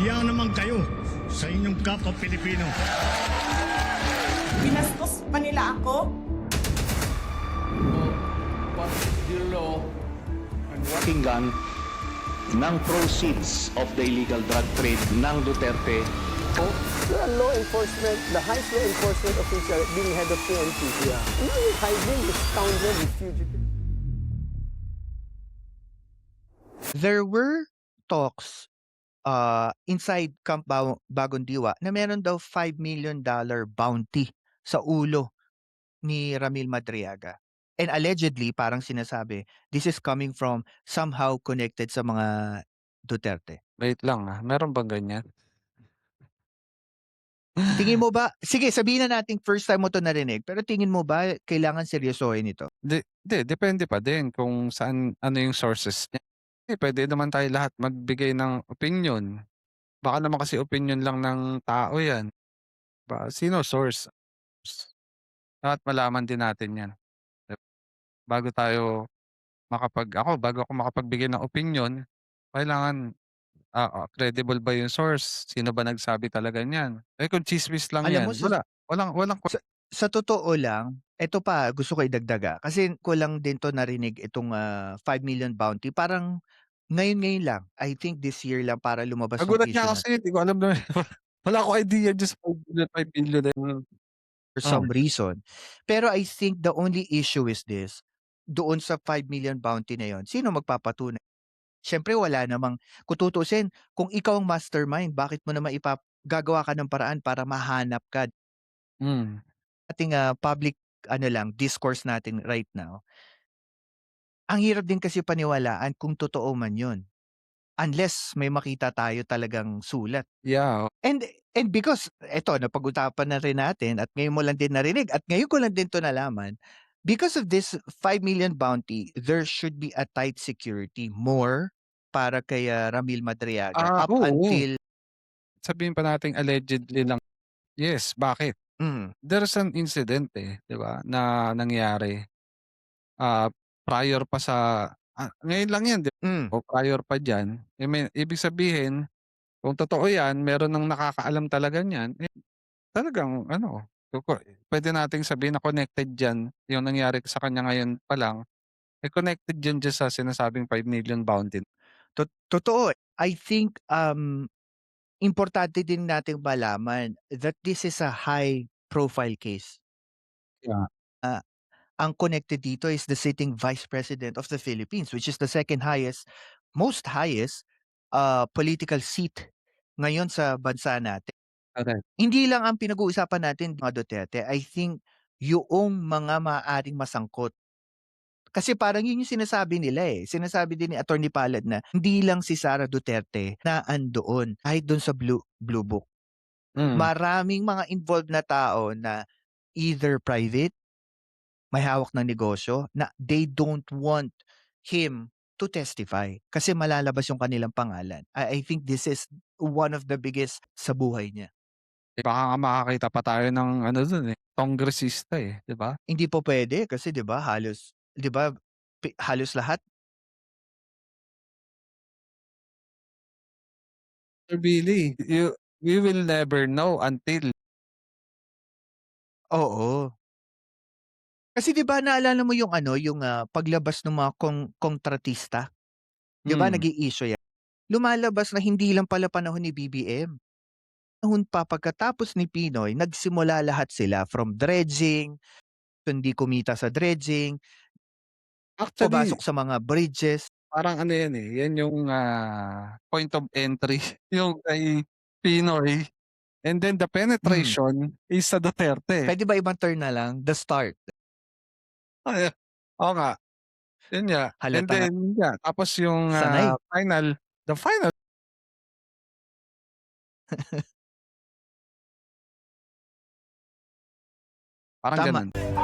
Nahiya naman kayo sa inyong kapwa Pilipino. Binastos pa nila ako. What is the law and what Pakinggan ng proceeds of the illegal drug trade ng Duterte. The law enforcement, the highest law enforcement official being head of PNP. Yeah. Now you're hiding the scoundrel, the fugitive. There were talks inside Camp Bagong Diwa na meron daw $5 million bounty sa ulo ni Ramil Madriaga. And allegedly, parang sinasabi, this is coming from somehow connected sa mga Duterte. Wait lang, meron bang ganyan? Tingin mo ba, sige sabihin na natin first time mo to narinig, pero tingin mo ba kailangan seryosohin ito? Depende pa din kung saan ano yung sources niya. Pwede naman tayo lahat magbigay ng opinion. Baka naman kasi opinion lang ng tao yan. Sino source? Dapat malaman din natin yan. Bago bago ako makapagbigay ng opinion, kailangan credible ba yung source? Sino ba nagsabi talaga niyan? Kung chismis lang Alam yan, mo, walang sa totoo lang, ito pa gusto ko idagdaga kasi ko lang din to narinig itong 5 million bounty. Parang ngayon lang. I think this year lang para lumabas yung nagulat issue nga ako na sa'yo, di ko alam na wala akong idea just 5 billion na yun. for some reason. Pero I think the only issue is this. Doon sa 5 million bounty na yon, sino magpapatunay? Siyempre wala namang kung tutuusin, kung ikaw ang mastermind, bakit mo naman gagawa ka ng paraan para mahanap ka? Hmm. Ating public discourse natin right now. Ang hirap din kasi paniwalaan kung totoo man yun. Unless may makita tayo talagang sulat. Yeah. And because eto napag-usapan na rin natin at ngayon mo lang din narinig at ngayon ko lang din 'to nalaman, because of this 5 million bounty, there should be a tight security more para kay Ramil Madriaga up Oo. until Sabihin pa nating allegedly lang. Yes, bakit? There's an incident, 'di ba, na nangyari. Prior pa sa ngayon lang 'yan, 'di ba? O prior pa diyan, ibig sabihin kung totoo 'yan, meron ng nakakaalam talaga niyan, talagang ano, puwede nating sabihin na connected diyan yung nangyari sa kanya ngayon pa lang, connected diyan sa sinasabing 5 million bounty. totoo. I think importante din nating malaman that this is a high profile case. Yeah. Ang connected dito is the sitting Vice President of the Philippines, which is the most highest political seat ngayon sa bansa natin. Correct. Hindi lang ang pinag-uusapan natin mga Duterte, I think yung mga maaaring masangkot. Kasi parang yun yung sinasabi nila eh. Sinasabi din ni Attorney Palad na hindi lang si Sara Duterte na andoon kahit doon sa Blue Book. Maraming mga involved na tao na either private, may hawak ng negosyo, na they don't want him to testify kasi malalabas yung kanilang pangalan. I think this is one of the biggest sa buhay niya. Baka nga makakita pa tayo ng ano dun kongresista 'di ba? Hindi po pwede kasi 'di ba halos 'di ba halos lahat Sir Billy, we will never know until oo. Kasi 'di ba naalala mo yung yung paglabas ng mga kontratista? 'Di ba nag-i-issue yan? Lumalabas na hindi lang pala panahon ni BBM. Panahon pa pagkatapos ni Pinoy, nagsimula lahat sila from dredging, hindi kumita sa dredging, actually pumasok sa mga bridges. parang ano 'yan, 'yan yung, point of entry yung kay Pinoy and then the penetration is sa Duterte. Puwede ba ibang term na lang? The start. Ay, oo nga, yun nga. And Halata nga. then tapos yung, Sanay. the final parang Tama. gano'n.